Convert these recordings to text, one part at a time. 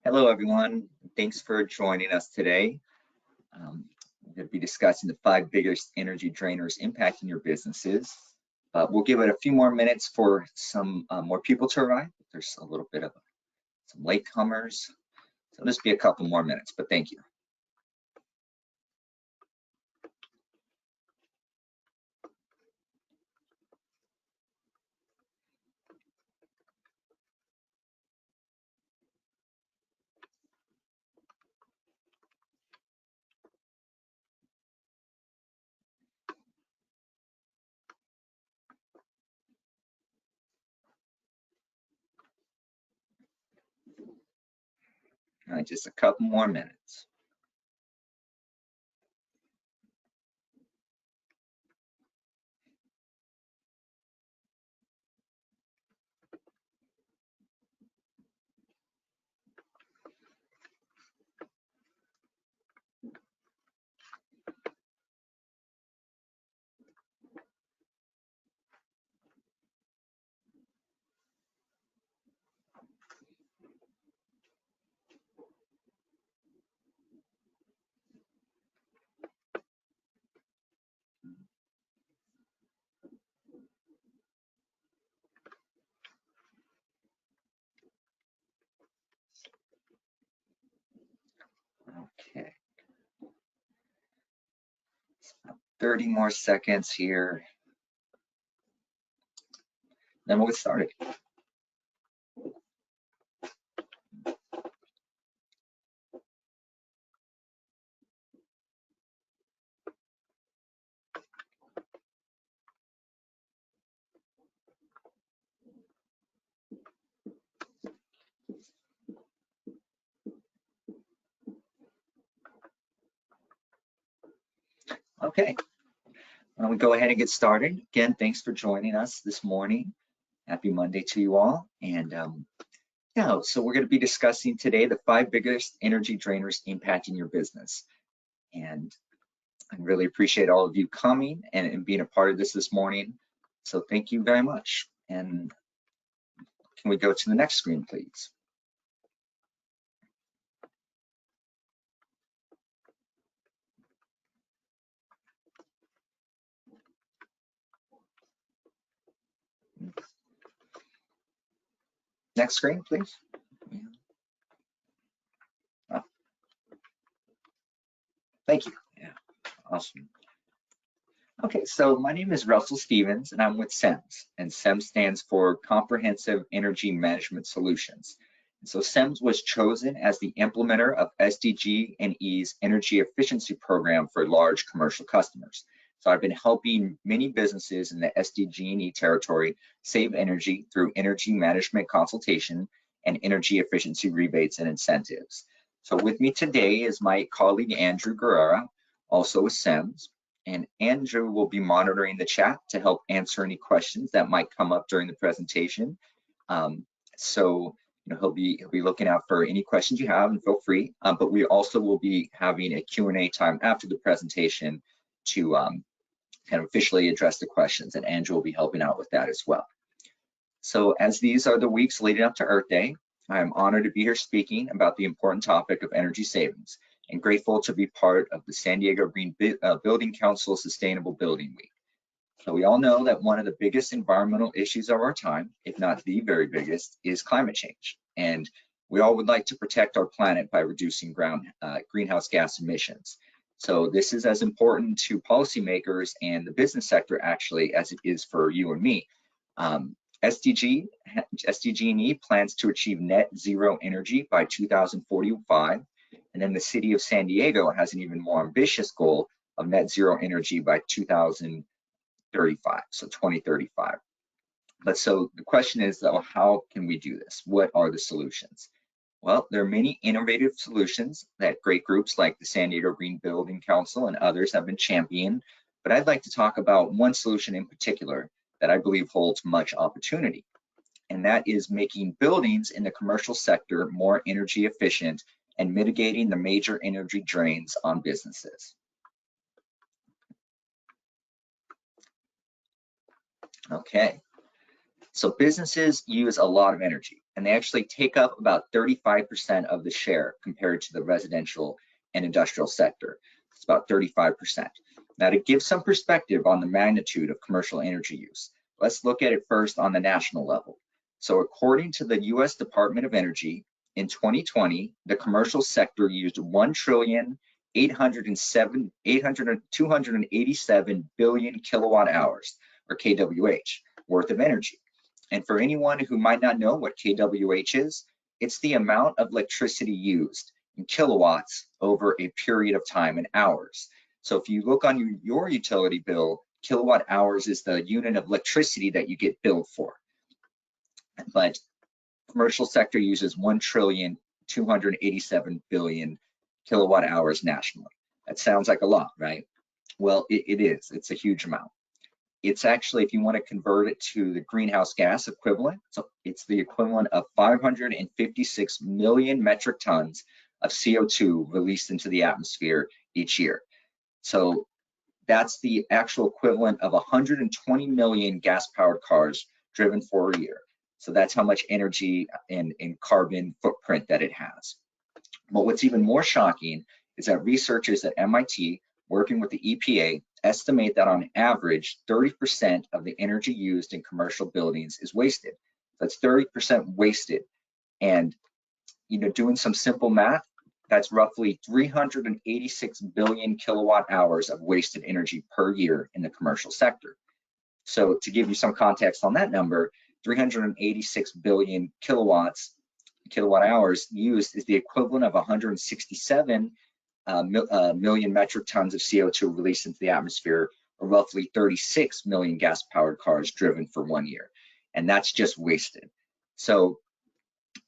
Hello, everyone. Thanks for joining us today. We're going to be discussing the 5 biggest energy drainers impacting your businesses. We'll give it a few more minutes for some more people to arrive. There's a little bit of some latecomers, so just be a couple more minutes, but thank you. All right, just a couple more minutes. Okay. 30 more seconds here. Then we'll get started. Okay, why don't we go ahead and get started. Again, thanks for joining us this morning. Happy Monday to you all. And yeah, so we're going to be discussing today the 5 biggest energy drainers impacting your business. And I really appreciate all of you coming and being a part of this morning. So thank you very much. And can we go to the next screen, please? Next screen, please. Oh. Thank you. Yeah, awesome. Okay, so my name is Russell Stevens, and I'm with CEMS, and CEMS stands for Comprehensive Energy Management Solutions. And so CEMS was chosen as the implementer of SDG&E's energy efficiency program for large commercial customers. So I've been helping many businesses in the SDG&E territory save energy through energy management consultation and energy efficiency rebates and incentives. So with me today is my colleague, Andrew Guerrera, also with CEMS. And Andrew will be monitoring the chat to help answer any questions that might come up during the presentation. So he'll be looking out for any questions you have, and feel free. But we also will be having a Q&A time after the presentation to kind of officially address the questions, and Andrew will be helping out with that as well. So as these are the weeks leading up to Earth Day, I'm honored to be here speaking about the important topic of energy savings, and grateful to be part of the San Diego Green Building Council Sustainable Building Week. So we all know that one of the biggest environmental issues of our time, if not the very biggest, is climate change. And we all would like to protect our planet by reducing greenhouse gas emissions. So this is as important to policymakers and the business sector actually as it is for you and me. SDG&E plans to achieve net zero energy by 2045. And then the city of San Diego has an even more ambitious goal of net zero energy by 2035, so 2035. But so the question is, though, how can we do this? What are the solutions? Well, there are many innovative solutions that great groups like the San Diego Green Building Council and others have been championing, but I'd like to talk about one solution in particular that I believe holds much opportunity, and that is making buildings in the commercial sector more energy efficient and mitigating the major energy drains on businesses. Okay, So businesses use a lot of energy, and they actually take up about 35% of the share compared to the residential and industrial sector. It's about 35%. Now, to give some perspective on the magnitude of commercial energy use, let's look at it first on the national level. So according to the US Department of Energy, in 2020, the commercial sector used 287 billion kilowatt hours, or kWh, worth of energy. And for anyone who might not know what kWh is, it's the amount of electricity used in kilowatts over a period of time in hours. So if you look on your utility bill, kilowatt hours is the unit of electricity that you get billed for. But commercial sector uses 1,287 billion kilowatt hours nationally. That sounds like a lot, right? Well, it is. It's a huge amount. It's actually, if you want to convert it to the greenhouse gas equivalent, so it's the equivalent of 556 million metric tons of CO2 released into the atmosphere each year. So that's the actual equivalent of 120 million gas-powered cars driven for a year. So that's how much energy and carbon footprint that it has. But what's even more shocking is that researchers at MIT, working with the EPA, estimate that on average, 30% of the energy used in commercial buildings is wasted. That's 30% wasted. And doing some simple math, that's roughly 386 billion kilowatt hours of wasted energy per year in the commercial sector. So to give you some context on that number, 386 billion kilowatt hours used is the equivalent of 167 million metric tons of CO2 released into the atmosphere, or roughly 36 million gas-powered cars driven for 1 year. And that's just wasted. So,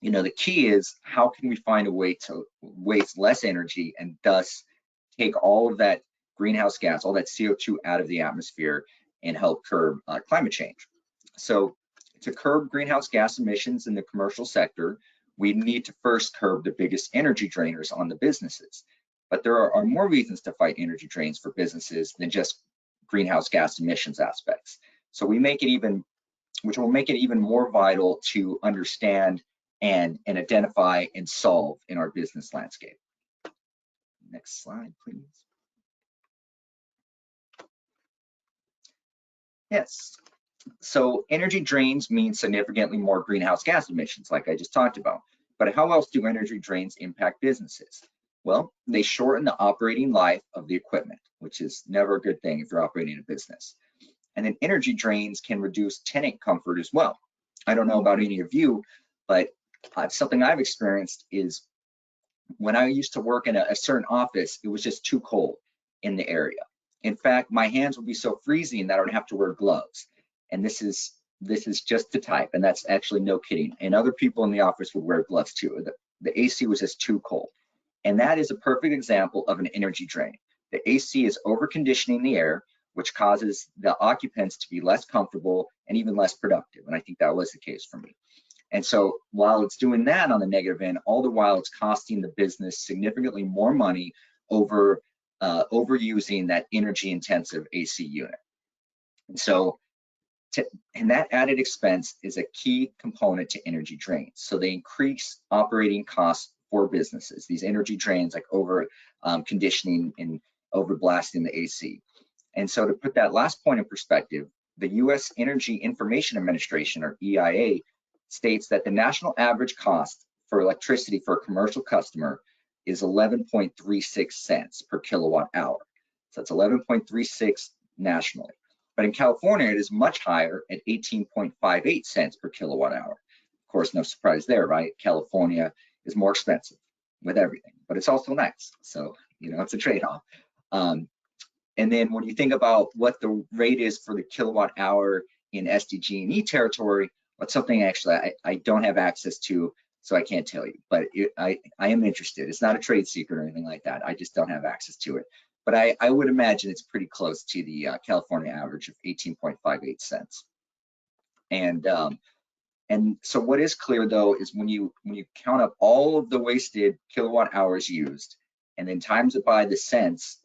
the key is, how can we find a way to waste less energy and thus take all of that greenhouse gas, all that CO2 out of the atmosphere and help curb climate change? So to curb greenhouse gas emissions in the commercial sector, we need to first curb the biggest energy drainers on the businesses. But there are more reasons to fight energy drains for businesses than just greenhouse gas emissions aspects. So which will make it even more vital to understand and identify and solve in our business landscape. Next slide, please. Yes. So energy drains mean significantly more greenhouse gas emissions, like I just talked about. But how else do energy drains impact businesses? Well, they shorten the operating life of the equipment, which is never a good thing if you're operating a business. And then energy drains can reduce tenant comfort as well. I don't know about any of you, but something I've experienced is when I used to work in a certain office, it was just too cold in the area. In fact, my hands would be so freezing that I would have to wear gloves. And this is just the type, and that's actually no kidding. And other people in the office would wear gloves too. The AC was just too cold. And that is a perfect example of an energy drain. The AC is over conditioning the air, which causes the occupants to be less comfortable and even less productive. And I think that was the case for me. And so while it's doing that on the negative end, all the while it's costing the business significantly more money over overusing that energy intensive AC unit. And so and that added expense is a key component to energy drains. So they increase operating costs for businesses, these energy drains, like over conditioning and over blasting the AC. And so to put that last point in perspective, the US Energy Information Administration, or EIA, states that the national average cost for electricity for a commercial customer is 11.36 cents per kilowatt hour. So it's 11.36 nationally. But in California, it is much higher at 18.58 cents per kilowatt hour. Of course, no surprise there, right? California is more expensive with everything, but it's also nice. So, it's a trade-off. And then when you think about what the rate is for the kilowatt hour in SDG&E territory, that's something actually I don't have access to, so I can't tell you, but I am interested. It's not a trade secret or anything like that. I just don't have access to it. But I would imagine it's pretty close to the California average of 18.58 cents. And so what is clear though is when you count up all of the wasted kilowatt hours used and then times it by the cents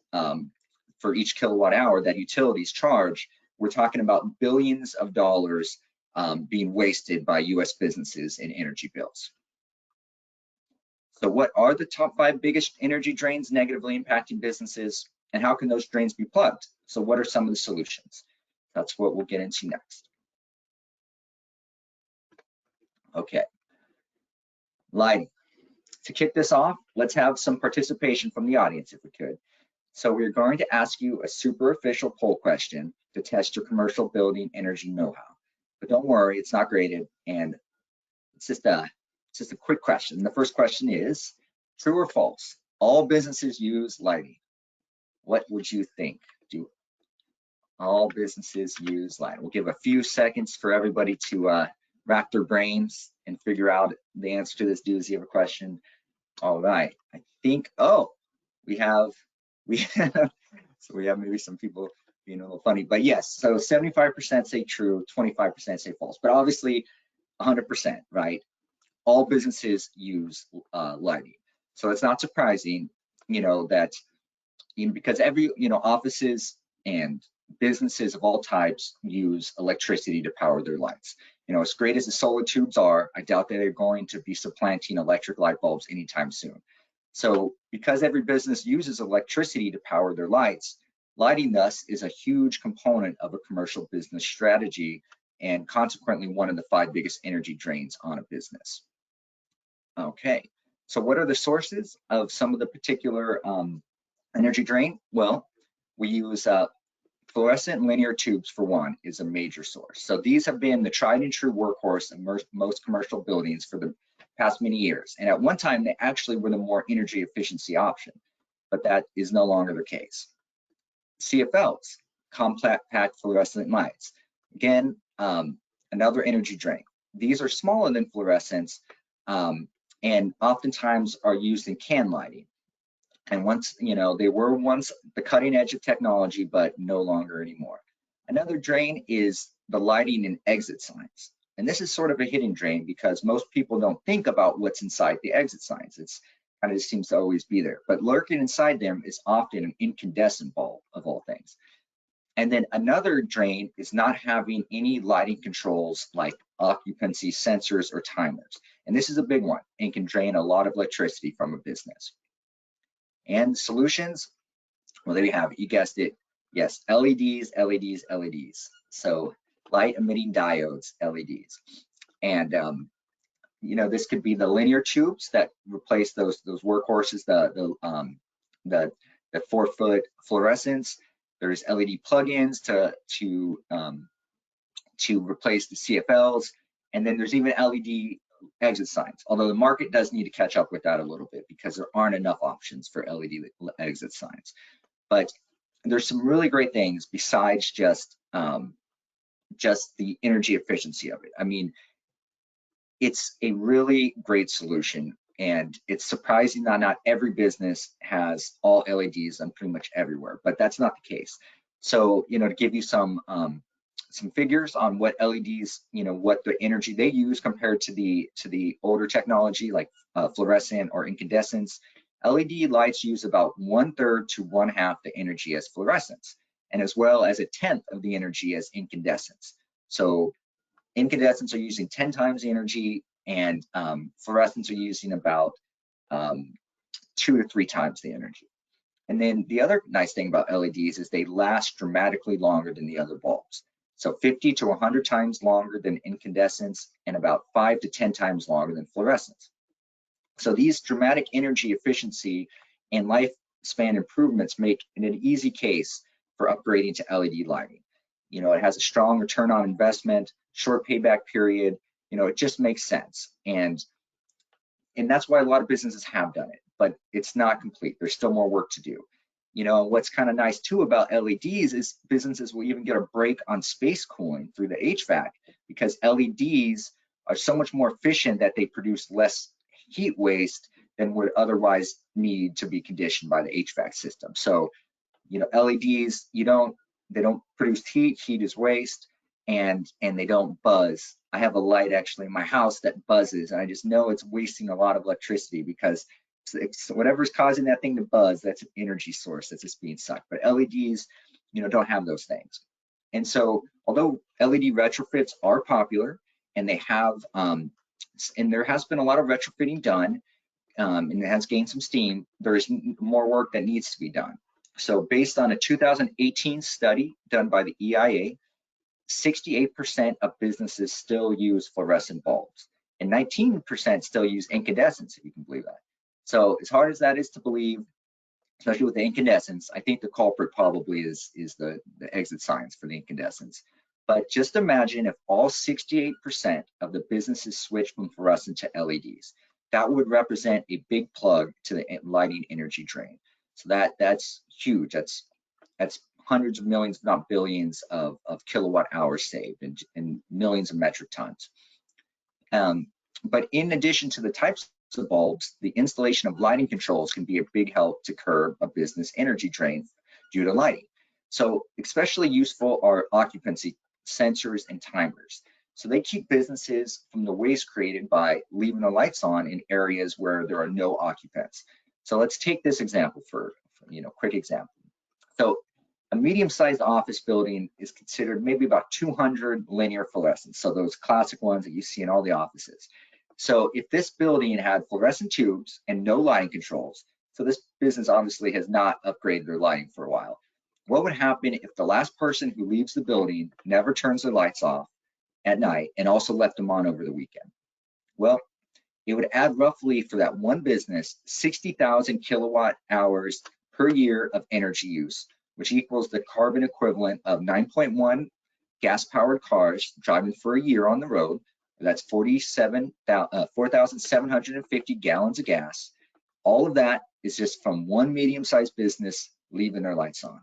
for each kilowatt hour that utilities charge, we're talking about billions of dollars being wasted by US businesses in energy bills. So what are the top 5 biggest energy drains negatively impacting businesses, and how can those drains be plugged? So what are some of the solutions? That's what we'll get into next. Okay, lighting. To kick this off, let's have some participation from the audience if we could. So we're going to ask you a superficial poll question to test your commercial building energy know-how. But don't worry, it's not graded, and it's just a quick question. The first question is, true or false? All businesses use lighting. What would you think? Do all businesses use lighting? We'll give a few seconds for everybody to rack their brains and figure out the answer to this doozy of a question. All right, I think, we have maybe some people being a little funny, but yes, so 75% say true, 25% say false, but obviously 100%, right? All businesses use lighting. So it's not surprising, that because every, offices and businesses of all types use electricity to power their lights. As great as the solar tubes are, I doubt that they're going to be supplanting electric light bulbs anytime soon. So because every business uses electricity to power their lights, lighting thus is a huge component of a commercial business strategy and consequently one of the 5 biggest energy drains on a business. Okay, so what are the sources of some of the particular energy drain? Well, we use fluorescent linear tubes, for one, is a major source. So these have been the tried and true workhorse in most commercial buildings for the past many years. And at one time, they actually were the more energy efficiency option, but that is no longer the case. CFLs, compact fluorescent lights. Again, another energy drain. These are smaller than fluorescents and oftentimes are used in can lighting. And once, they were once the cutting edge of technology, but no longer anymore. Another drain is the lighting and exit signs. And this is sort of a hidden drain because most people don't think about what's inside the exit signs. It's kind of just seems to always be there. But lurking inside them is often an incandescent bulb of all things. And then another drain is not having any lighting controls like occupancy sensors or timers. And this is a big one and can drain a lot of electricity from a business. And solutions, well, there you have it, you guessed it. Yes, LEDs, LEDs, LEDs. So light emitting diodes, LEDs. And this could be the linear tubes that replace those workhorses, the 4-foot fluorescents. There's LED plugins to replace the CFLs, and then there's even LED exit signs, although the market does need to catch up with that a little bit because there aren't enough options for LED exit signs. But there's some really great things besides just the energy efficiency of it. I mean, it's a really great solution, and it's surprising that not every business has all LEDs and pretty much everywhere, but that's not the case. So, to give you some figures on what LEDs, what the energy they use compared to the older technology like fluorescent or incandescents. LED lights use about 1/3 to 1/2 the energy as fluorescents, and as well as 1/10 of the energy as incandescents. So incandescents are using 10 times the energy, and fluorescents are using about 2 to 3 times the energy. And then the other nice thing about LEDs is they last dramatically longer than the other bulbs. So 50 to 100 times longer than incandescents and about 5 to 10 times longer than fluorescents. So these dramatic energy efficiency and lifespan improvements make it an easy case for upgrading to LED lighting. It has a strong return on investment, short payback period. It just makes sense. And that's why a lot of businesses have done it, but it's not complete. There's still more work to do. What's kind of nice too about LEDs is businesses will even get a break on space cooling through the HVAC because LEDs are so much more efficient that they produce less heat waste than would otherwise need to be conditioned by the HVAC system. So, LEDs, they don't produce heat. Heat is waste, and they don't buzz. I have a light actually in my house that buzzes, and I just know it's wasting a lot of electricity because whatever's causing that thing to buzz, that's an energy source that's just being sucked. But LEDs, don't have those things. And so although LED retrofits are popular and they have, and there has been a lot of retrofitting done, and it has gained some steam, there is more work that needs to be done. So based on a 2018 study done by the EIA, 68% of businesses still use fluorescent bulbs, and 19% still use incandescents, if you can believe that. So as hard as that is to believe, especially with the incandescents, I think the culprit probably is the exit signs for the incandescents. But just imagine if all 68% of the businesses switch from fluorescent to LEDs. That would represent a big plug to the lighting energy drain. So that's huge. That's hundreds of millions, if not billions, of kilowatt hours saved and millions of metric tons. But in addition to the types of bulbs, the installation of lighting controls can be a big help to curb a business energy drain due to lighting. So especially useful are occupancy sensors and timers. So they keep businesses from the waste created by leaving the lights on in areas where there are no occupants. So let's take this example for quick example. So a medium-sized office building is considered maybe about 200 linear fluorescents. So those classic ones that you see in all the offices. So if this building had fluorescent tubes and no lighting controls, so this business obviously has not upgraded their lighting for a while, what would happen if the last person who leaves the building never turns their lights off at night and also left them on over the weekend? Well, it would add roughly for that one business 60,000 kilowatt hours per year of energy use, which equals the carbon equivalent of 9.1 gas-powered cars driving for a year on the road. That's 4,750 gallons of gas. All of that is just from one medium-sized business leaving their lights on.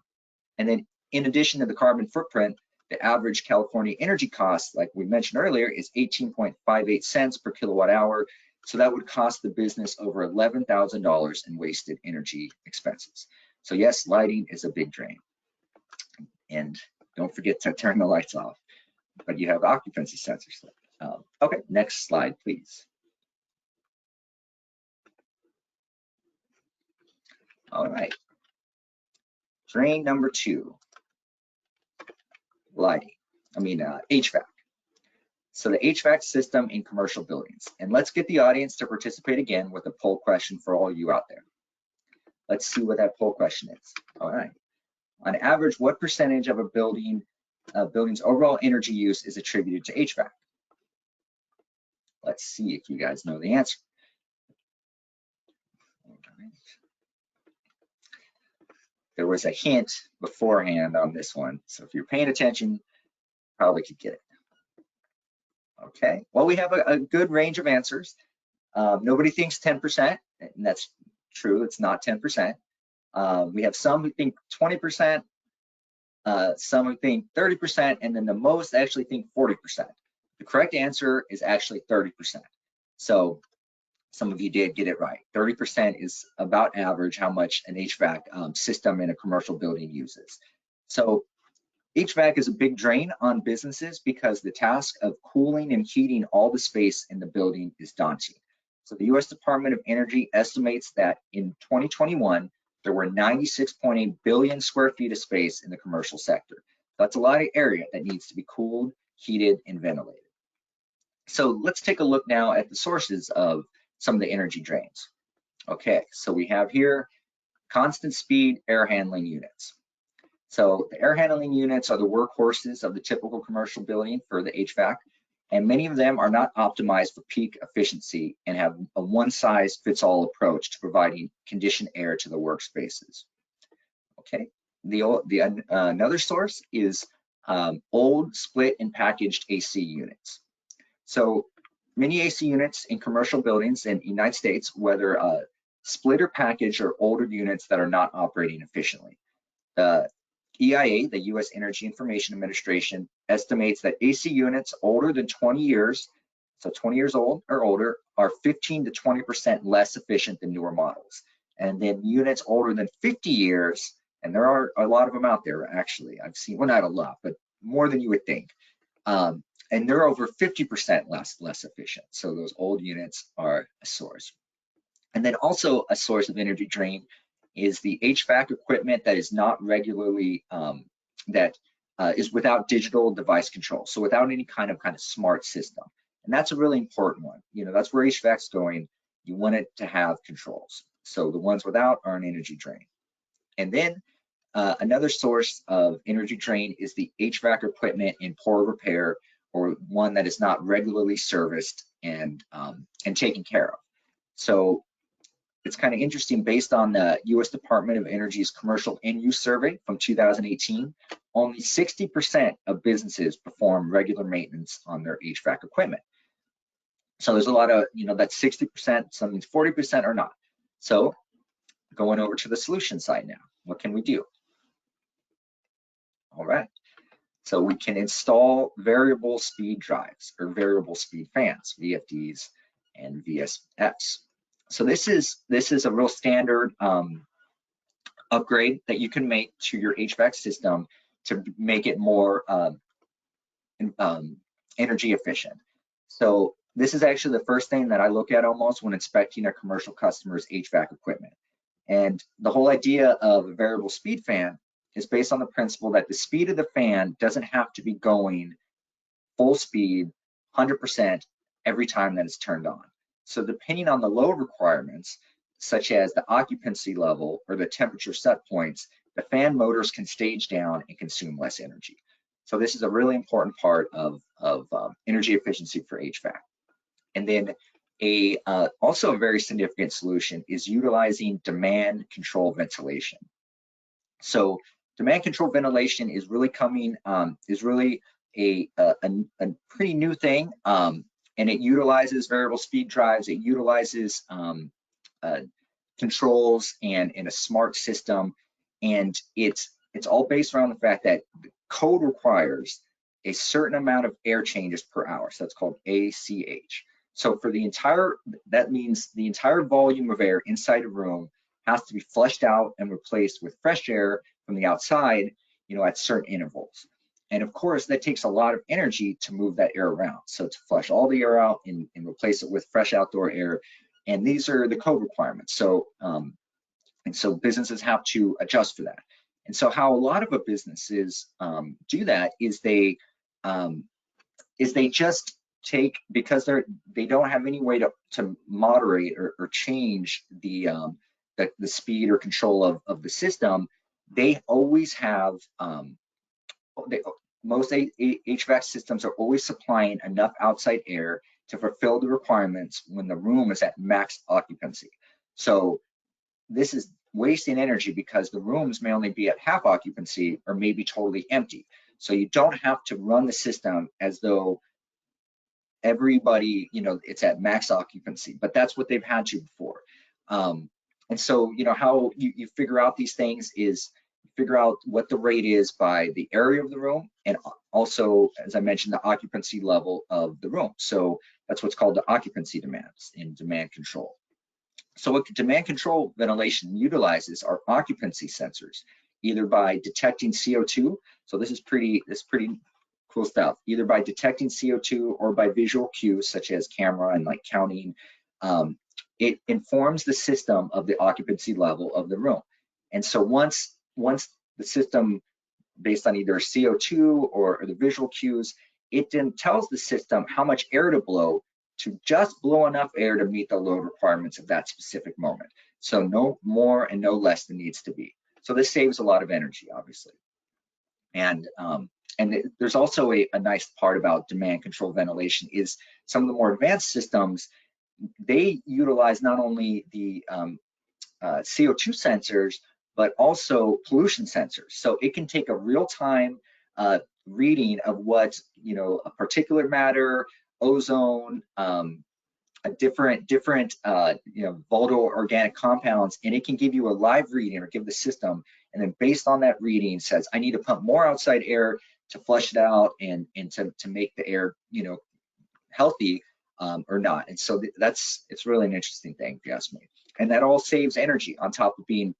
And then in addition to the carbon footprint, the average California energy cost, like we mentioned earlier, is 18.58 cents per kilowatt hour. So that would cost the business over $11,000 in wasted energy expenses. So yes, lighting is a big drain. And don't forget to turn the lights off, but you have occupancy sensors. Okay, next slide, please. All right. Drain number 2, lighting. HVAC. So the HVAC system in commercial buildings. And let's get the audience to participate again with a poll question for all you out there. Let's see what that poll question is. All right. On average, what percentage of a building's overall energy use is attributed to HVAC? Let's see if you guys know the answer. All right. There was a hint beforehand on this one, so if you're paying attention, probably could get it. Okay, well, we have a good range of answers. Nobody thinks 10%, and that's true, it's not 10%. We have some who think 20%, some who think 30%, and then the most actually think 40%. The correct answer is actually 30%. So some of you did get it right. 30% is about average how much an HVAC system in a commercial building uses. So HVAC is a big drain on businesses because the task of cooling and heating all the space in the building is daunting. So the U.S. Department of Energy estimates that in 2021, there were 96.8 billion square feet of space in the commercial sector. That's a lot of area that needs to be cooled, heated, and ventilated. So let's take a look now at the sources of some of the energy drains. Okay, so we have here constant speed air handling units. So the air handling units are the workhorses of the typical commercial building for the HVAC, and many of them are not optimized for peak efficiency and have a one-size-fits-all approach to providing conditioned air to the workspaces. Okay, another source is old split and packaged AC units. So many AC units in commercial buildings in the United States, whether split or packaged, are older units that are not operating efficiently. The EIA, the U.S. Energy Information Administration, estimates that AC units older than 20 years, so 20 years old or older, are 15 to 20% less efficient than newer models. And then units older than 50 years, and there are a lot of them out there actually, I've seen, well, not a lot, but more than you would think. And they're over 50% less efficient. So those old units are a source. And then also a source of energy drain is the HVAC equipment that is not regularly, that is without digital device control. So without any kind of smart system. And that's a really important one. That's where HVAC's going. You want it to have controls. So the ones without are an energy drain. And then another source of energy drain is the HVAC equipment in poor repair, or one that is not regularly serviced and taken care of. So it's kind of interesting, based on the U.S. Department of Energy's commercial end-use survey from 2018, only 60% of businesses perform regular maintenance on their HVAC equipment. So there's a lot of, that 60%, some means 40% are not. So going over to the solution side now, what can we do? All right, so we can install variable speed drives or variable speed fans, VFDs and VSFs. So this is a real standard upgrade that you can make to your HVAC system to make it more energy efficient. So this is actually the first thing that I look at almost when inspecting a commercial customer's HVAC equipment. And the whole idea of a variable speed fan is based on the principle that the speed of the fan doesn't have to be going full speed 100% every time that it's turned on. So depending on the load requirements, such as the occupancy level or the temperature set points, the fan motors can stage down and consume less energy. So this is a really important part of energy efficiency for HVAC. And then also a very significant solution is utilizing demand control ventilation. So demand control ventilation is really coming, is really a pretty new thing, and it utilizes variable speed drives. It utilizes controls and in a smart system, and it's all based around the fact that the code requires a certain amount of air changes per hour. So that's called ACH. So for the entire, that means the entire volume of air inside a room has to be flushed out and replaced with fresh air from the outside, at certain intervals. And of course, that takes a lot of energy to move that air around. So to flush all the air out and replace it with fresh outdoor air. And these are the code requirements. So, and so businesses have to adjust for that. And so how a lot of businesses do that is they just take, because they don't have any way to moderate or change the speed or control of the system. They always have most HVAC systems are always supplying enough outside air to fulfill the requirements when the room is at max occupancy. So this is wasting energy because the rooms may only be at half occupancy or maybe totally empty. So you don't have to run the system as though everybody, it's at max occupancy, but that's what they've had to before. And so, how you figure out these things is figure out what the rate is by the area of the room, and also, as I mentioned, the occupancy level of the room. So that's what's called the occupancy demands in demand control. So what demand control ventilation utilizes are occupancy sensors, either by detecting CO2. So this is pretty cool stuff, either by detecting CO2 or by visual cues such as camera and like counting. It informs the system of the occupancy level of the room. And so once the system, based on either CO2 or the visual cues, it then tells the system how much air to blow, to just blow enough air to meet the load requirements of that specific moment. So no more and no less than needs to be. So this saves a lot of energy, obviously. And there's also a nice part about demand control ventilation is some of the more advanced systems, they utilize not only the CO2 sensors, but also pollution sensors. So it can take a real-time reading of what, a particulate matter, ozone, a different volatile organic compounds, and it can give you a live reading or give the system, and then based on that reading says, I need to pump more outside air to flush it out and to make the air, healthy or not. And so it's really an interesting thing, if you ask me. And that all saves energy on top of being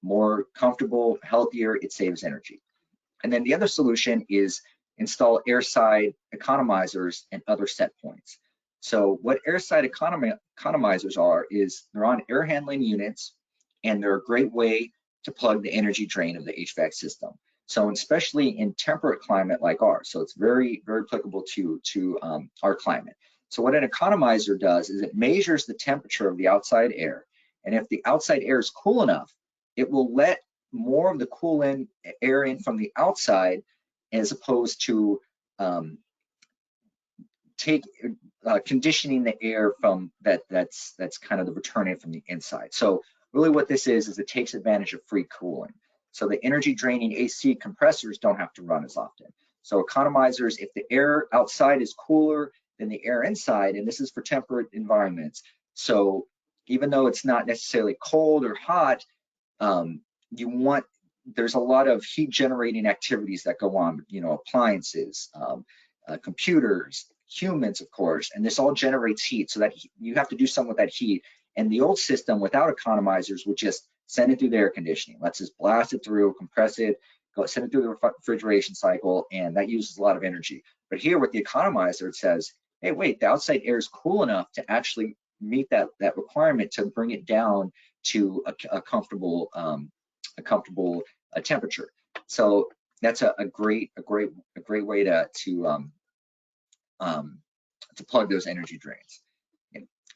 more comfortable, healthier, it saves energy. And then the other solution is install airside economizers and other set points. So what airside economizers are is they're on air handling units, and they're a great way to plug the energy drain of the HVAC system. So especially in temperate climate like ours, so it's very, very applicable to our climate. So what an economizer does is it measures the temperature of the outside air. And if the outside air is cool enough, it will let more of the air in from the outside, as opposed to conditioning the air from that's kind of the returning from the inside. So really what this is it takes advantage of free cooling. So the energy draining AC compressors don't have to run as often. So economizers, if the air outside is cooler than the air inside, and this is for temperate environments, so even though it's not necessarily cold or hot, there's a lot of heat generating activities that go on, appliances, computers, humans, of course, and this all generates heat, so that you have to do something with that heat. And the old system without economizers would just send it through the air conditioning. Let's just blast it through, compress it, send it through the refrigeration cycle, and that uses a lot of energy. But here with the economizer, it says, hey, wait, the outside air is cool enough to actually meet that requirement to bring it down to a comfortable temperature. So that's a great way to plug those energy drains.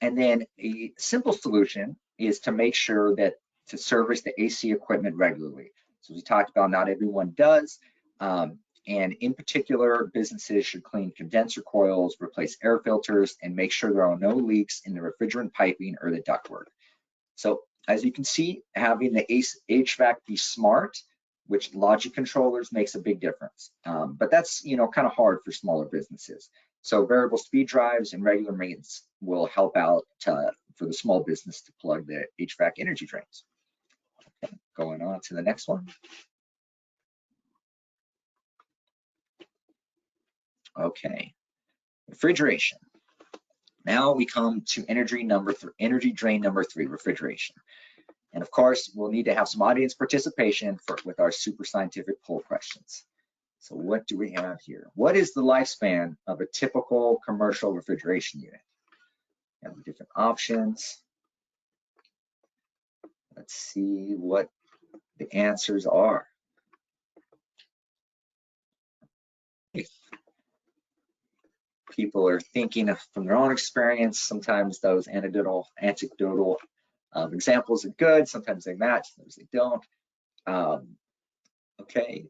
And then a simple solution is to make sure that to service the AC equipment regularly. So we talked about not everyone does, and in particular, businesses should clean condenser coils, replace air filters, and make sure there are no leaks in the refrigerant piping or the ductwork. So as you can see, having the HVAC be smart, which logic controllers, makes a big difference. But that's kind of hard for smaller businesses. So variable speed drives and regular maintenance will help out for the small business to plug the HVAC energy drains. Okay, going on to the next one. Okay, refrigeration. Now we come to energy drain number 3, refrigeration. And of course, we'll need to have some audience participation with our super scientific poll questions. So what do we have here? What is the lifespan of a typical commercial refrigeration unit? We have different options. Let's see what the answers are. People are thinking from their own experience. Sometimes those anecdotal examples are good. Sometimes they match, sometimes they don't. Okay,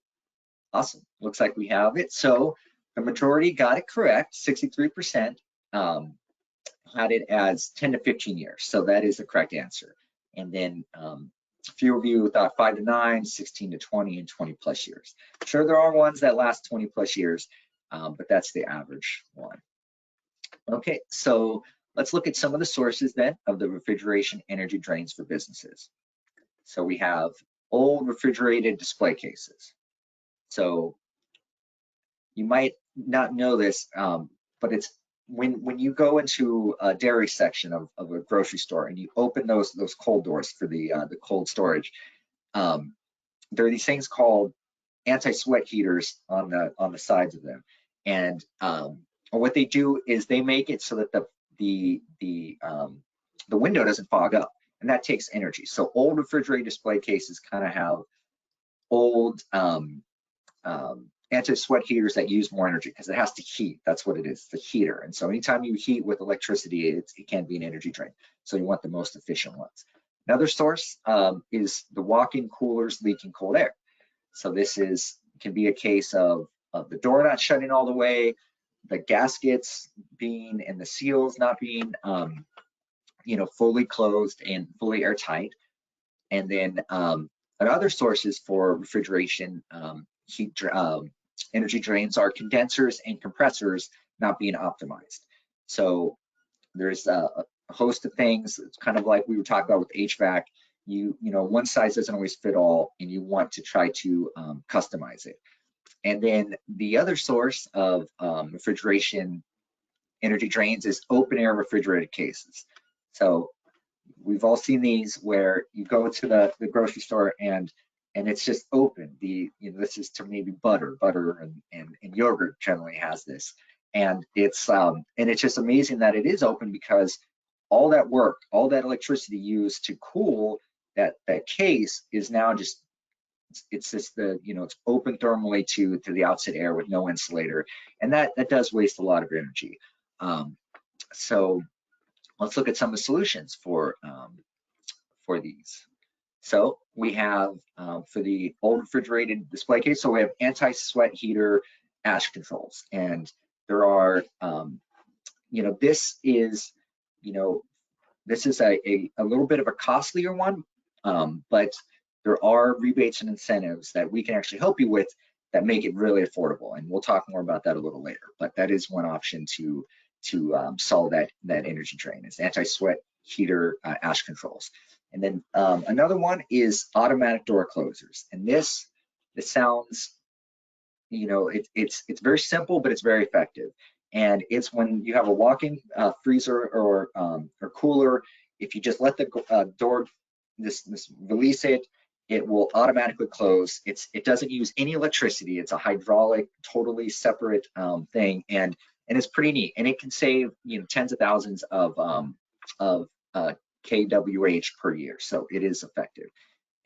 awesome. Looks like we have it. So the majority got it correct. 63% had it as 10 to 15 years. So that is the correct answer. And then a few of you thought 5 to 9, 16 to 20, and 20 plus years. Sure, there are ones that last 20 plus years, but that's the average one. Okay, so let's look at some of the sources then of the refrigeration energy drains for businesses. So we have old refrigerated display cases. So you might not know this, but it's when you go into a dairy section of a grocery store and you open those cold doors for the cold storage, there are these things called anti-sweat heaters on the sides of them, and what they do is they make it so that the window doesn't fog up, and that takes energy. So old refrigerated display cases kind of have old anti-sweat heaters that use more energy because it has to heat. That's what it is, the heater. And so anytime you heat with electricity, it can be an energy drain. So you want the most efficient ones. Another source is the walk-in coolers leaking cold air. So this can be a case of the door not shutting all the way, the gaskets and the seals not being fully closed and fully airtight. And then other sources for refrigeration energy drains are condensers and compressors not being optimized. So there's a host of things. It's kind of like we were talking about with HVAC. One size doesn't always fit all, and you want to try to customize it. And then the other source of refrigeration energy drains is open air refrigerated cases. So we've all seen these where you go to the grocery store and it's just open. This is to maybe butter and yogurt generally has this, and it's just amazing that it is open, because all that work, all that electricity used to cool that case is now just it's just it's open thermally to the outside air with no insulator, and that does waste a lot of energy. So let's look at some of the solutions for these. So we have for the old refrigerated display case, so we have anti-sweat heater ash controls, and there are this is a little bit of a costlier one, but there are rebates and incentives that we can actually help you with that make it really affordable, and we'll talk more about that a little later. But that is one option to solve that energy drain, is anti-sweat heater ash controls. And then another one is automatic door closers, and this sounds, it's very simple, but it's very effective. And it's when you have a walk-in freezer or cooler, if you just let the door this release it, it will automatically close. It doesn't use any electricity. It's a hydraulic, totally separate thing, and it's pretty neat. And it can save tens of thousands of kWh per year, so it is effective.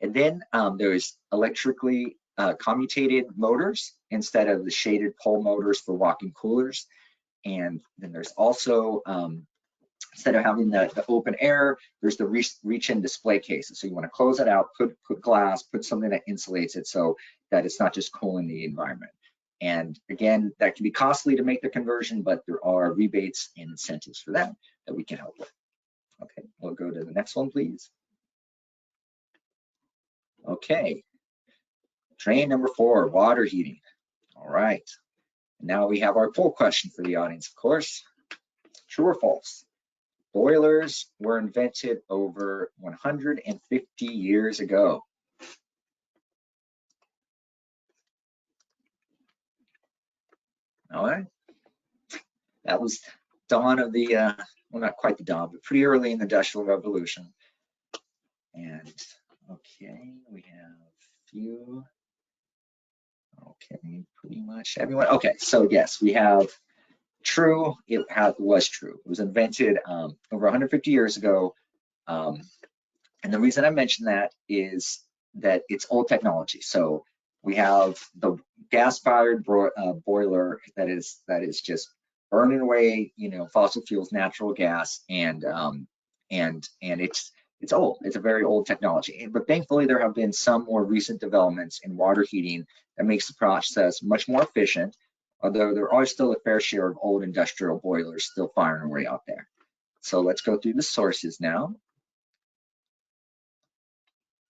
And then there's electrically commutated motors instead of the shaded pole motors for walk-in coolers. And then there's also, instead of having the open air, there's the reach-in display cases. So you want to close it out, put glass, put something that insulates it so that it's not just cooling the environment. And again, that can be costly to make the conversion, but there are rebates and incentives for that we can help with. Okay, we'll go to the next one, please. Okay, drain number 4, water heating. All right, now we have our poll question for the audience, of course. True or false? Boilers were invented over 150 years ago. All right, that was dawn of the, well, not quite the dawn, but pretty early in the Industrial Revolution. And okay, we have a few. Okay, pretty much everyone. Okay, so yes, we have true. It was true. It was invented over 150 years ago. And the reason I mentioned that is that it's old technology. So we have the gas-fired boiler that is just burning away, fossil fuels, natural gas, and it's old. It's a very old technology. But thankfully, there have been some more recent developments in water heating that makes the process much more efficient, although there are still a fair share of old industrial boilers still firing away out there. So let's go through the sources now.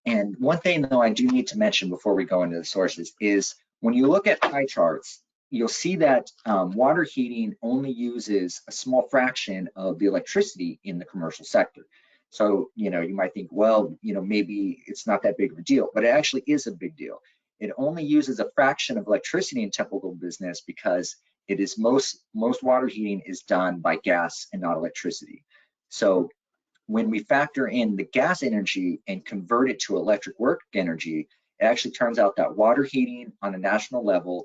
And one thing, though, I do need to mention before we go into the sources is when you look at pie charts, you'll see that water heating only uses a small fraction of the electricity in the commercial sector. So, you might think, well, maybe it's not that big of a deal, but it actually is a big deal. It only uses a fraction of electricity in typical business because it is most water heating is done by gas and not electricity. So when we factor in the gas energy and convert it to electric work energy, it actually turns out that water heating on a national level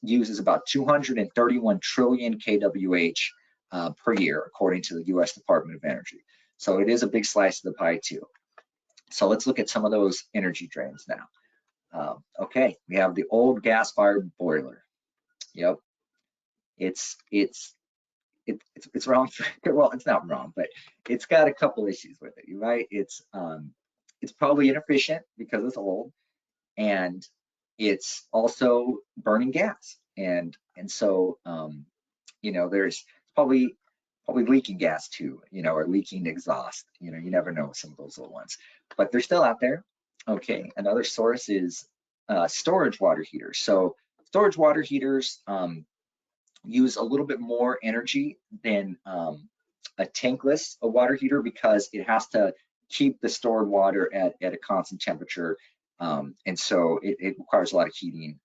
uses about 231 trillion kWh per year, according to the US Department of Energy. So it is a big slice of the pie too. So let's look at some of those energy drains now. Okay, we have the old gas-fired boiler. Yep, it's wrong. Well, it's not wrong, but it's got a couple issues with it, right? It's probably inefficient because it's old, and it's also burning gas, and so there's probably leaking gas too, or leaking exhaust. You never know with some of those little ones, but they're still out there. Okay, another source is storage water heaters. So storage water heaters use a little bit more energy than a tankless water heater because it has to keep the stored water at a constant temperature, and so it requires a lot of heating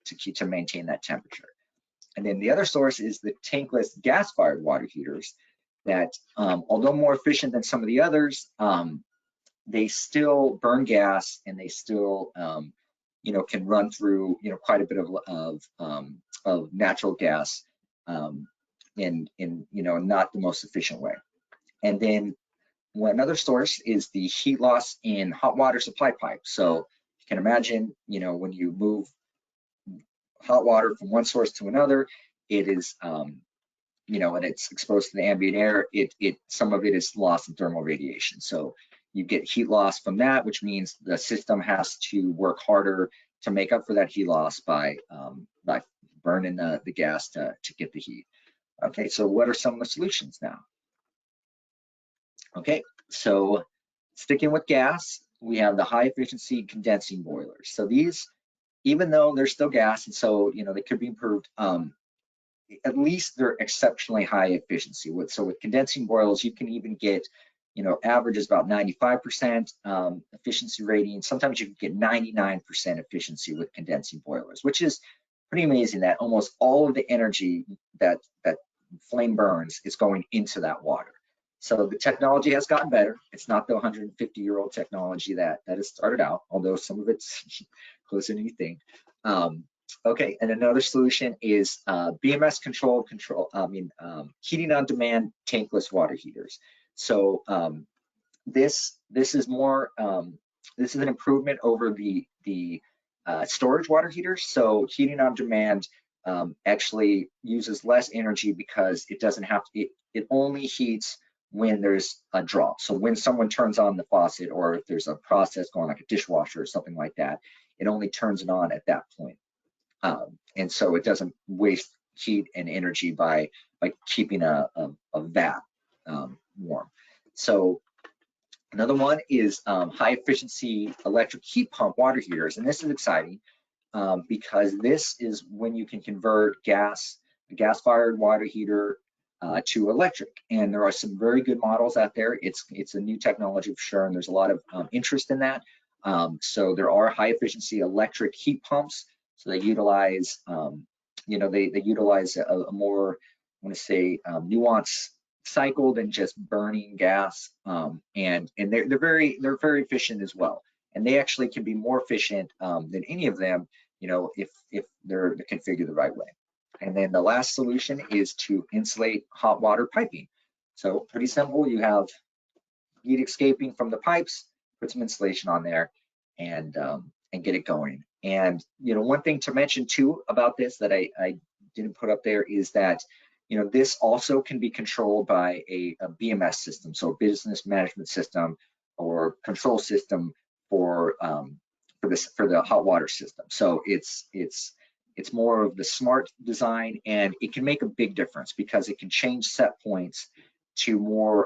to maintain that temperature. And then the other source is the tankless gas-fired water heaters that, although more efficient than some of the others, they still burn gas, and they still can run through quite a bit of natural gas in not the most efficient way. And then another source is the heat loss in hot water supply pipes. So You can imagine, you know, when you move hot water from one source to another, it is, you know, and it's exposed to the ambient air, some of it is lost in thermal radiation. So you get heat loss from that, which means the system has to work harder to make up for that heat loss by burning the gas to get the heat. Okay, so what are some of the solutions now? Okay, so sticking with gas, we have the high efficiency condensing boilers. So these, even though they're still gas, and so, you know, they could be improved, at least they're exceptionally high efficiency. So with condensing boilers, you can even get, you know, average is about 95% efficiency rating. Sometimes you can get 99% efficiency with condensing boilers, which is pretty amazing that almost all of the energy that flame burns is going into that water. So the technology has gotten better. It's not the 150-year-old technology that has started out, although some of it's closer than you think. Okay, and another solution is BMS heating on demand tankless water heaters. So this is more this is an improvement over the storage water heaters. So heating on demand actually uses less energy because it doesn't have to. It only heats when there's a draw. So when someone turns on the faucet, or if there's a process going like a dishwasher or something like that, it only turns it on at that point. And so it doesn't waste heat and energy by keeping a vat warm. So another one is high efficiency electric heat pump water heaters, and this is exciting because this is when you can convert a gas-fired water heater to electric. And there are some very good models out there. It's a new technology for sure, and there's a lot of interest in that. So there are high efficiency electric heat pumps. So they utilize, you know, they utilize a more, I want to say, nuanced cycle than just burning gas, and they're very efficient as well. And they actually can be more efficient than any of them, you know, if they're configured the right way. And then the last solution is to insulate hot water piping. So pretty simple. You have heat escaping from the pipes, put some insulation on there, and get it going. And you know, one thing to mention too about this that I didn't put up there is that, you know, this also can be controlled by a BMS system, so business management system or control system for the hot water system. So it's more of the smart design, and it can make a big difference because it can change set points to more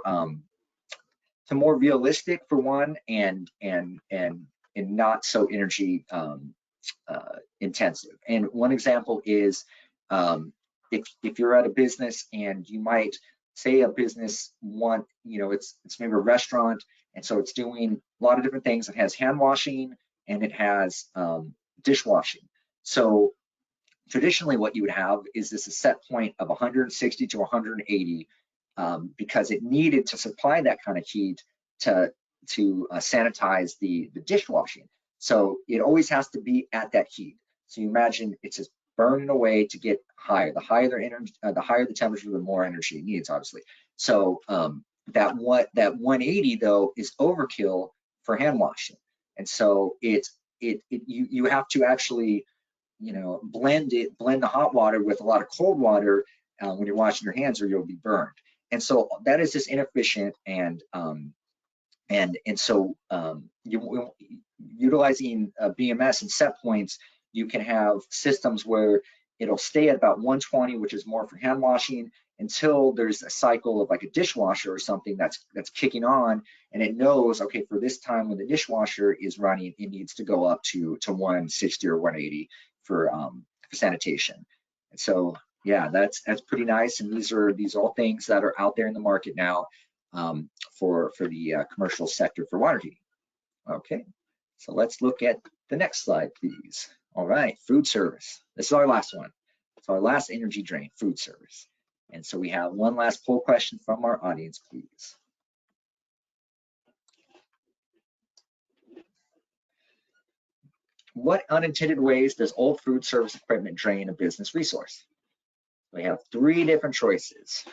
realistic for one, and not so energy intensive. And one example is if you're at a business and you might say a business it's maybe a restaurant, and so it's doing a lot of different things. It has hand washing and it has dishwashing. So traditionally what you would have is a set point of 160 to 180 because it needed to supply that kind of heat to sanitize the dishwashing. So it always has to be at that heat. So you imagine it's just burning away to get higher. The higher the energy, the higher the temperature, the more energy it needs, obviously. So that 180 though is overkill for hand washing, and so you have to actually, you know, blend the hot water with a lot of cold water when you're washing your hands, or you'll be burned. And so that is just inefficient, and so utilizing BMS and set points, you can have systems where it'll stay at about 120, which is more for hand washing, until there's a cycle of like a dishwasher or something that's kicking on, and it knows, okay, for this time when the dishwasher is running, it needs to go up to 160 or 180 for sanitation. And so yeah, that's pretty nice. And these are all things that are out there in the market now for the commercial sector for water heating. Okay, so let's look at the next slide, please. All right, food service. This is our last one. So our last energy drain, food service. And so we have one last poll question from our audience, please. What unintended ways does old food service equipment drain a business resource? We have 3 different choices.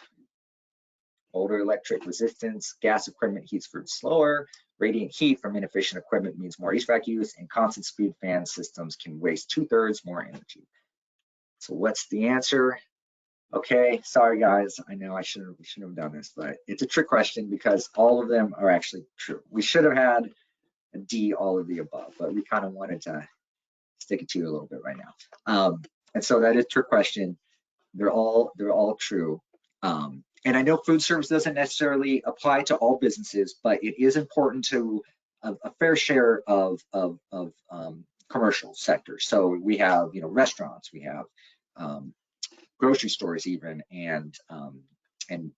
older electric resistance, gas equipment heats food slower, radiant heat from inefficient equipment means more HVAC use, and constant speed fan systems can waste 2/3 more energy. So what's the answer? Okay, sorry guys, I know we shouldn't have done this, but it's a trick question because all of them are actually true. We should have had a D, all of the above, but we kind of wanted to stick it to you a little bit right now. And so that is a trick question. They're all true. And I know food service doesn't necessarily apply to all businesses, but it is important to a fair share of commercial sectors. So we have, restaurants, we have grocery stores even, and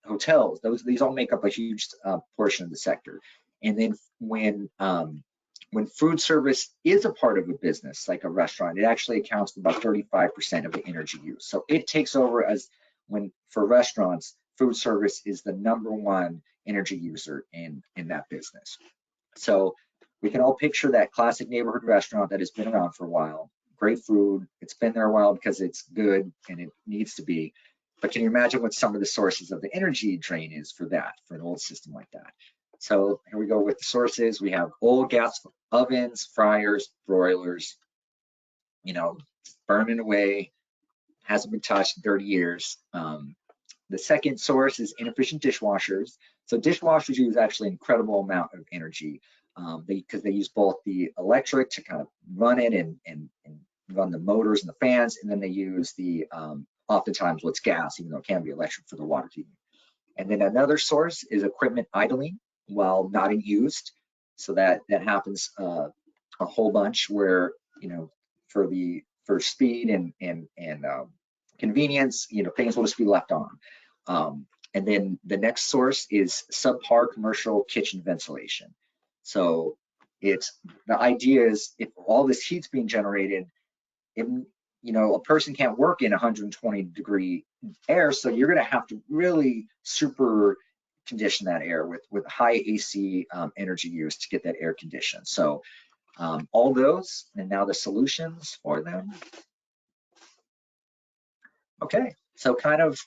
hotels. These all make up a huge portion of the sector. And then when food service is a part of a business, like a restaurant, it actually accounts for about 35% of the energy use. So it takes over for restaurants, food service is the #1 energy user in that business. So we can all picture that classic neighborhood restaurant that has been around for a while. Great food, it's been there a while because it's good and it needs to be. But can you imagine what some of the sources of the energy drain is for an old system like that? So here we go with the sources. We have old gas ovens, fryers, broilers, burning away, hasn't been touched in 30 years. The second source is inefficient dishwashers. So dishwashers use actually an incredible amount of energy because they use both the electric to kind of run it and run the motors and the fans, and then they use the oftentimes what's gas, even though it can be electric for the water heating. And then another source is equipment idling while not in use. So that happens a whole bunch where, for speed and convenience, things will just be left on. And then the next source is subpar commercial kitchen ventilation. So the idea is if all this heat's being generated, a person can't work in 120-degree air, so you're going to have to really super condition that air with high AC energy use to get that air conditioned. So all those, and now the solutions for them. Okay, so kind of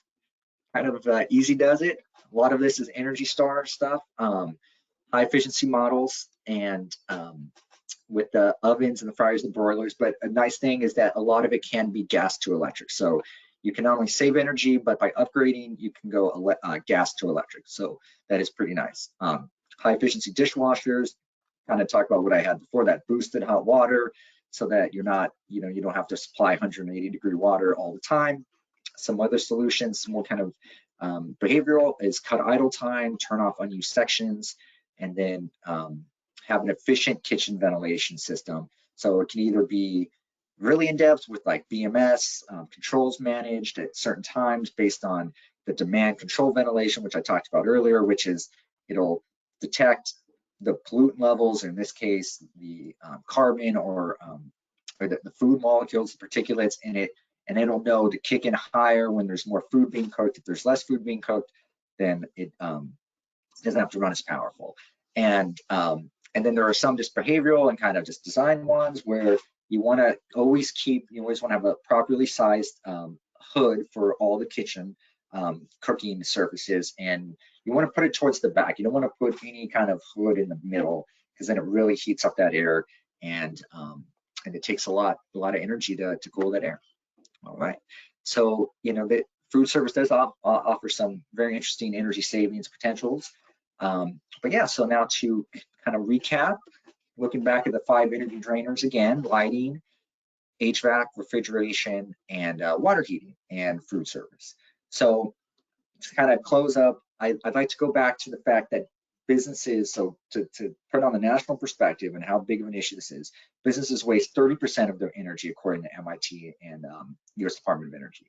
easy does it. A lot of this is Energy Star stuff, high efficiency models, and with the ovens and the fryers and broilers. But a nice thing is that a lot of it can be gas to electric. So you can not only save energy, but by upgrading, you can go gas to electric. So that is pretty nice. High efficiency dishwashers, kind of talk about what I had before, that boosted hot water, so that you're not, you don't have to supply 180-degree water all the time. Some other solutions, more kind of behavioral, is cut idle time, turn off unused sections, and then have an efficient kitchen ventilation system. So it can either be really in depth with like BMS, controls managed at certain times based on the demand control ventilation, which I talked about earlier, which is it'll detect the pollutant levels, in this case, the carbon or the food molecules, the particulates in it, and it'll know to kick in higher when there's more food being cooked. If there's less food being cooked, then it doesn't have to run as powerful. And then there are some just behavioral and kind of just design ones where you want to always want to have a properly sized hood for all the kitchen cooking surfaces, and you want to put it towards the back. You don't want to put any kind of hood in the middle, because then it really heats up that air, and it takes a lot of energy to cool that air. All right, so the food service does offer some very interesting energy savings potentials. But yeah, so now to kind of recap, looking back at the 5 energy drainers again: lighting, HVAC, refrigeration, and water heating and food service. So to kind of close up, I'd like to go back to the fact that businesses, so to put on the national perspective and how big of an issue this is, businesses waste 30% of their energy according to MIT and US Department of Energy.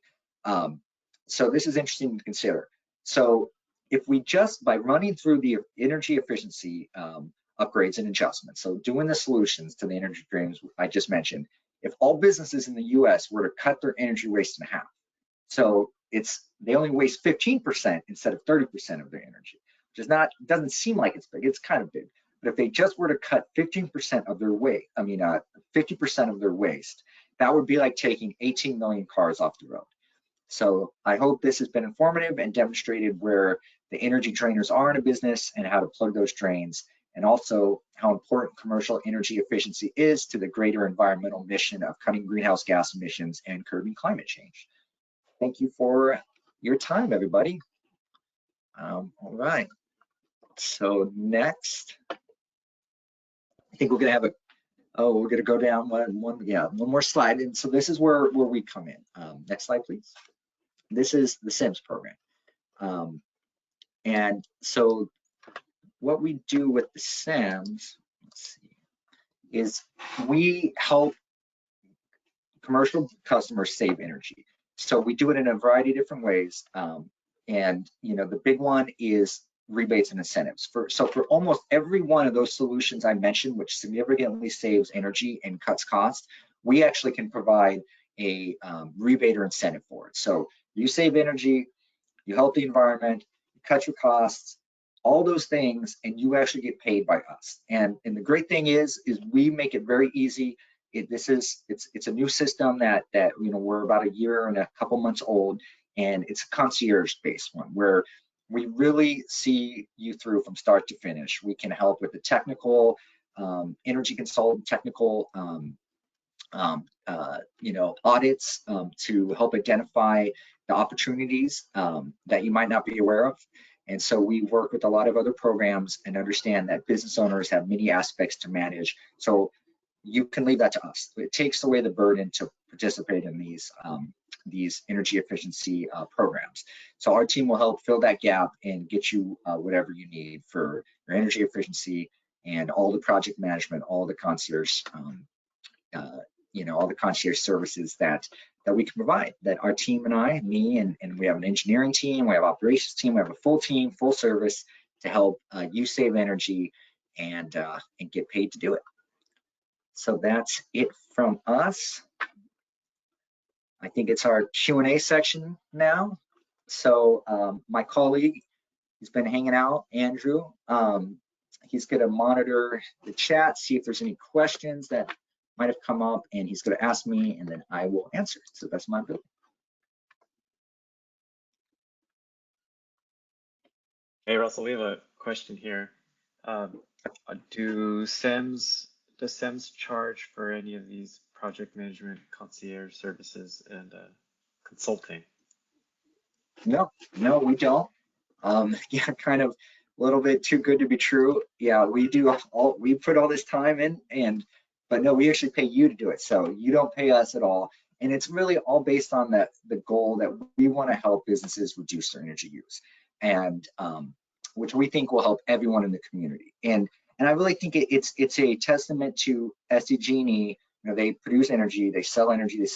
So this is interesting to consider. So if we just, by running through the energy efficiency upgrades and adjustments, so doing the solutions to the energy drains I just mentioned, if all businesses in the US were to cut their energy waste in half, so they only waste 15% instead of 30% of their energy, which is doesn't seem like it's big, it's kind of big. But if they just were to cut 15% of their weight, 50% of their waste, that would be like taking 18 million cars off the road. So I hope this has been informative and demonstrated where the energy drainers are in a business and how to plug those drains, and also how important commercial energy efficiency is to the greater environmental mission of cutting greenhouse gas emissions and curbing climate change. Thank you for your time, everybody. All right. So next, I think we're gonna have we're gonna go down one more slide. And so this is where we come in. Next slide, please. This is the CEMS program. And so what we do with the CEMS, let's see, is we help commercial customers save energy. So we do it in a variety of different ways. And the big one is rebates and incentives. So for almost every one of those solutions I mentioned, which significantly saves energy and cuts costs, we actually can provide a rebate or incentive for it. So you save energy, you help the environment, you cut your costs, all those things, and you actually get paid by us. And the great thing is we make it very easy. It's a new system that we're about a year and a couple months old, and it's a concierge-based one where we really see you through from start to finish. We can help with the technical, energy consultant, technical audits to help identify the opportunities that you might not be aware of. And so we work with a lot of other programs and understand that business owners have many aspects to manage. So you can leave that to us. It takes away the burden to participate in these energy efficiency programs. So our team will help fill that gap and get you whatever you need for your energy efficiency and all the project management, all the concierge all the concierge services that we can provide, that our team and me, and we have an engineering team, we have operations team, we have a full team, full service to help you save energy and get paid to do it. So that's it from us. I think it's our Q&A section now. So my colleague, he's been hanging out, Andrew. He's gonna monitor the chat, see if there's any questions that might have come up, and he's going to ask me, and then I will answer. So that's my ability. Hey Russell, we have a question here. Does CEMS charge for any of these project management, concierge services, and consulting? No, we don't. Yeah, kind of a little bit too good to be true. Yeah, we put all this time in, but no, we actually pay you to do it. So you don't pay us at all. And it's really all based on the goal that we want to help businesses reduce their energy use, and which we think will help everyone in the community. And I really think it's a testament to SDG&E. They produce energy, they sell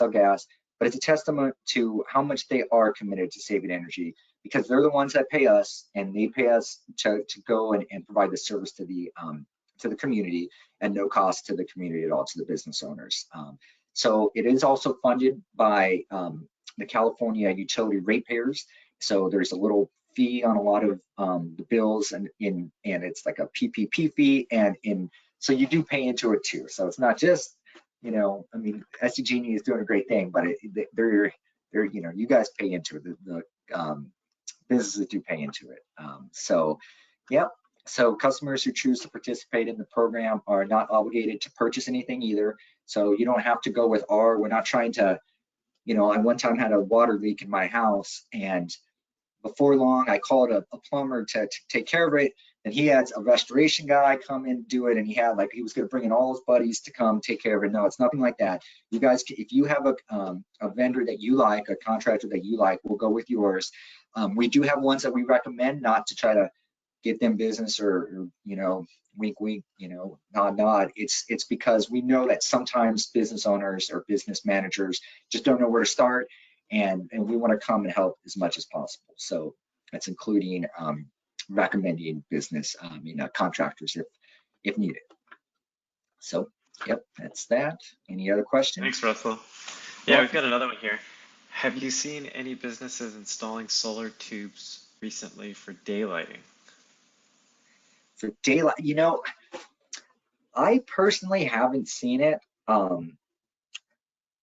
gas, but it's a testament to how much they are committed to saving energy, because they're the ones that pay us, and they pay us to go and provide the service to the community at no cost to the community at all, to the business owners. So it is also funded by the California utility ratepayers. So there's a little fee on a lot of the bills, and it's like a PPP fee, so you do pay into it too. So it's not just, I mean, SDG&E is doing a great thing, but they're you guys pay into it. The businesses do pay into it. So, yep. So customers who choose to participate in the program are not obligated to purchase anything either. So you don't have to go with we're not trying to, I one time had a water leak in my house, and before long I called a plumber to take care of it, and he had a restoration guy come in and do it, and he was going to bring in all his buddies to come take care of it. No, it's nothing like that. You guys, if you have a vendor that you like, a contractor that you like, we'll go with yours. We do have ones that we recommend, not to try to get them business or wink wink, nod. It's because we know that sometimes business owners or business managers just don't know where to start, and we want to come and help as much as possible. So that's including recommending business contractors if needed. So yep, that's that. Any other questions? Thanks, Russell. Yeah, we've got another one here. Have you seen any businesses installing solar tubes recently for daylighting? For daylight, I personally haven't seen it,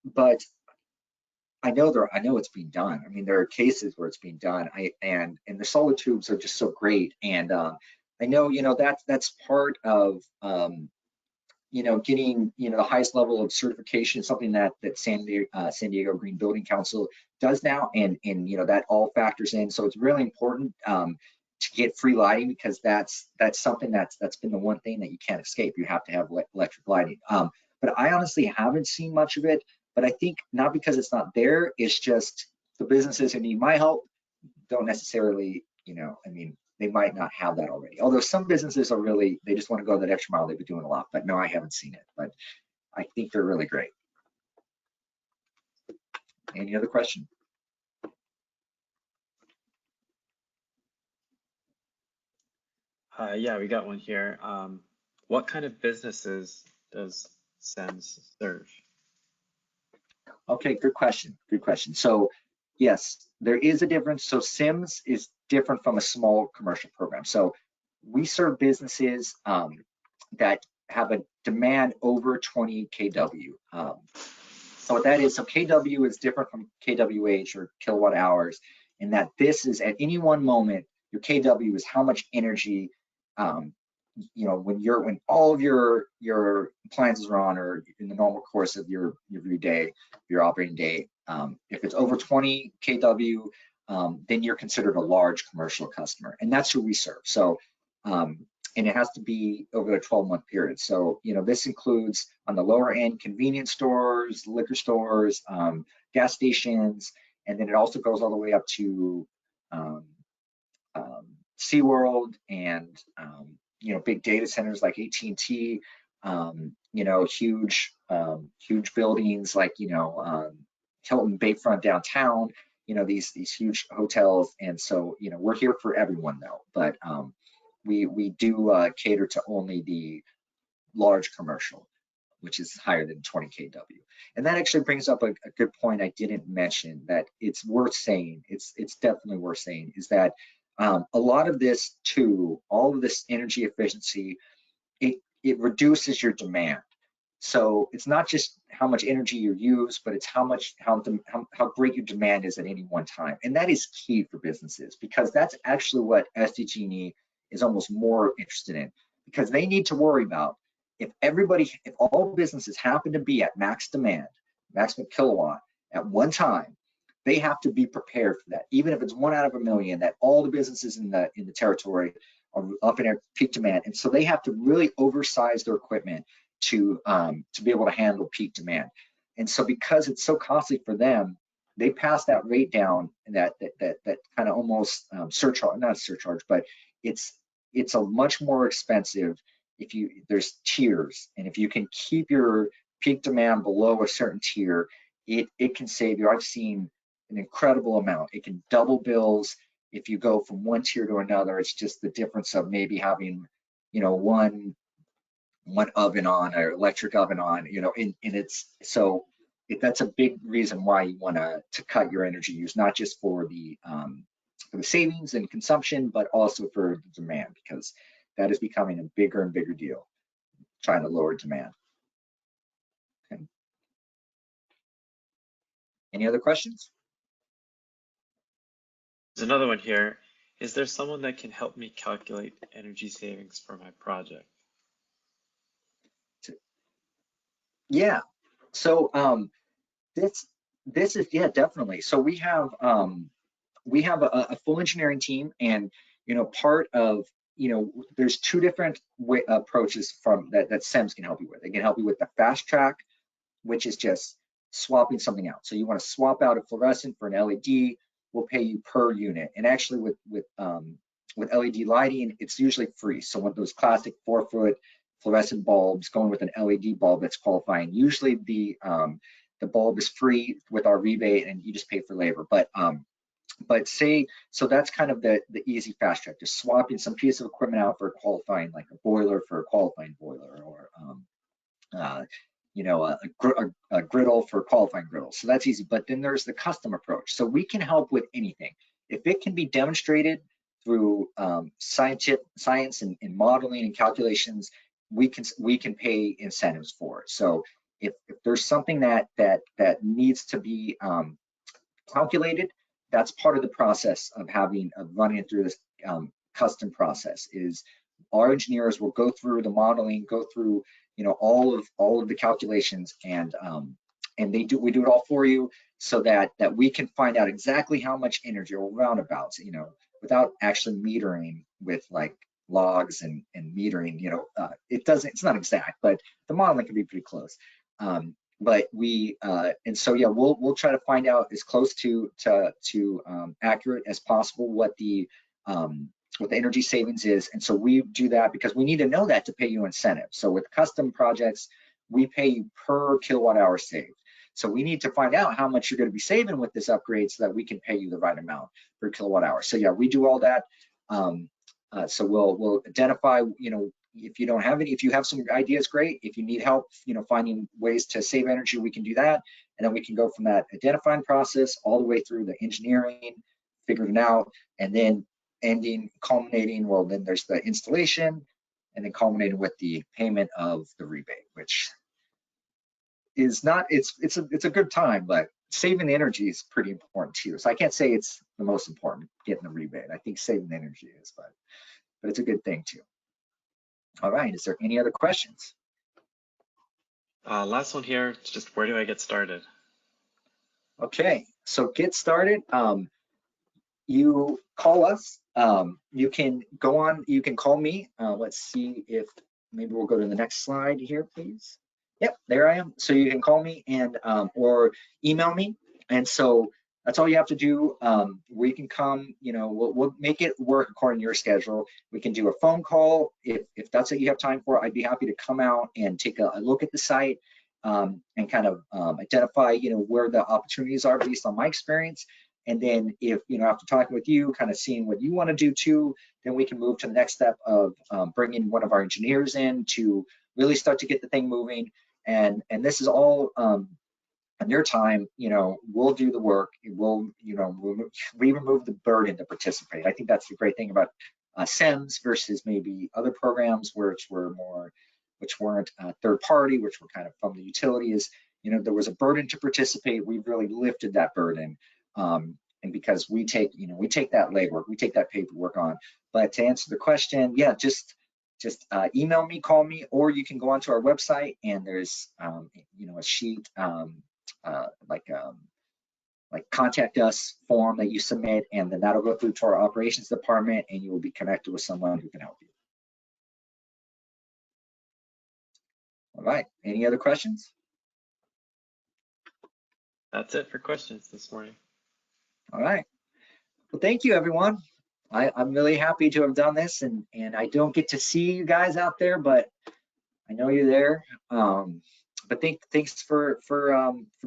but I know it's being done. I mean, there are cases where it's being done. And the solar tubes are just so great. And I know, that's part of getting the highest level of certification, something that San Diego Green Building Council does now, and that all factors in. So it's really important to get free lighting, because that's something that's been the one thing that you can't escape. You have to have electric lighting. But I honestly haven't seen much of it. But I think not because it's not there, it's just the businesses who need my help don't necessarily, I mean, they might not have that already. Although some businesses are really, they just want to go that extra mile. They've been doing a lot, but no, I haven't seen it, but I think they're really great. Any other question? Yeah, we got one here. What kind of businesses does CEMS serve? Okay, good question. Good question. So yes, there is a difference. So CEMS is different from a small commercial program. So we serve businesses that have a demand over 20 kW. So what that is, so kW is different from kWh, or kilowatt hours, in that this is at any one moment, your kW is how much energy, when all of your appliances are on, or in the normal course of your day, your operating day. If it's over 20 kW, then you're considered a large commercial customer, and that's who we serve. So and it has to be over a 12-month period. So, this includes on the lower end, convenience stores, liquor stores, gas stations, and then it also goes all the way up to SeaWorld and, big data centers like AT&T, huge buildings like, Hilton Bayfront downtown, these huge hotels. And so, we're here for everyone though, but we do cater to only the large commercial, which is higher than 20 kW. And that actually brings up a good point I didn't mention that it's worth saying, it's definitely worth saying, is that a lot of this too, all of this energy efficiency, it reduces your demand. So it's not just how much energy you use, but it's how great your demand is at any one time. And that is key for businesses, because that's actually what SDG&E is almost more interested in, because they need to worry about if all businesses happen to be at max demand, maximum kilowatt at one time, they have to be prepared for that. Even if it's 1 out of a million, that all the businesses in the territory are up in their peak demand. And so they have to really oversize their equipment to be able to handle peak demand. And so because it's so costly for them, they pass that rate down, and that kind of almost surcharge, not a surcharge, but it's a much more expensive there's tiers, and if you can keep your peak demand below a certain tier, it can save you. I've seen an incredible amount. It can double bills if you go from one tier to another. It's just the difference of maybe having, one oven on, or electric oven on, and it's so that's a big reason why you want to cut your energy use, not just for the savings and consumption, but also for the demand, because that is becoming a bigger and bigger deal, trying to lower demand. Okay. Any other questions? There's another one here. Is there someone that can help me calculate energy savings for my project? Yeah. So this is, yeah, definitely. So we have a full engineering team, and part of there's two different approaches from that CEMS can help you with. They can help you with the fast track, which is just swapping something out. So you want to swap out a fluorescent for an LED, we'll pay you per unit. And actually with LED lighting, it's usually free. So with those classic 4-foot fluorescent bulbs, going with an LED bulb that's qualifying, usually the bulb is free with our rebate, and you just pay for labor. But so that's kind of the easy fast track, just swapping some piece of equipment out for a qualifying, like a boiler for a qualifying boiler, or a griddle for a qualifying griddle. So that's easy. But then there's the custom approach. So we can help with anything if it can be demonstrated through science and modeling and calculations. We can pay incentives for it. So if there's something that needs to be calculated. That's part of the process of running it through this custom process. Is our engineers will go through the modeling, go through all of the calculations, and we do it all for you, so that we can find out exactly how much energy, or roundabouts, without actually metering with like logs and metering. It's not exact, but the modeling can be pretty close. But we and so yeah, we'll try to find out as close to accurate as possible what the energy savings is. And so we do that because we need to know that to pay you incentive. So with custom projects, we pay you per kilowatt hour saved. So we need to find out how much you're going to be saving with this upgrade, so that we can pay you the right amount per kilowatt hour. So yeah, we do all that. So we'll identify, if you don't have any, if you have some ideas, great. If you need help, finding ways to save energy, we can do that. And then we can go from that identifying process all the way through the engineering, figuring it out, and then culminating, well, then there's the installation, and then culminating with the payment of the rebate, which is not, it's a good time, but saving the energy is pretty important too. So I can't say it's the most important, getting the rebate. I think saving the energy is, but it's a good thing too. All right, is there any other questions? Last one here, it's just, where do I get started? Okay, so get started. You call us. You can call me. Let's see if maybe we'll go to the next slide here, please. Yep, there I am. So you can call me and or email me. And so that's all you have to do. We can come, we'll make it work according to your schedule. We can do a phone call if that's what you have time for. I'd be happy to come out and take a look at the site and kind of identify, where the opportunities are based on my experience. And then if, after talking with you, kind of seeing what you want to do too, then we can move to the next step of bringing one of our engineers in to really start to get the thing moving. And this is all on your time. We'll do the work. We remove the burden to participate. I think that's the great thing about CEMS versus maybe other programs which weren't third party, which were kind of from the utility. Is there was a burden to participate. We've really lifted that burden. And because we take that legwork, we take that paperwork on. But to answer the question, yeah, just email me, call me, or you can go onto our website, and there's a sheet like contact us form that you submit, and then that'll go through to our operations department, and you will be connected with someone who can help you. All right, any other questions? That's it for questions this morning. All right. Well, thank you, everyone. I'm really happy to have done this, and I don't get to see you guys out there, but I know you're there. But thanks for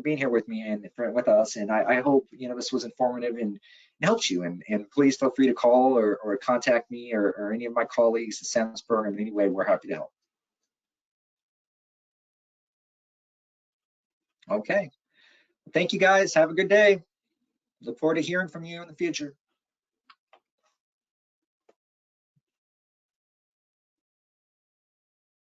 being here with me and with us. And I hope this was informative and helps you. And please feel free to call or contact me or any of my colleagues at CEMS program in any way. We're happy to help. Okay. Thank you, guys. Have a good day. Look forward to hearing from you in the future.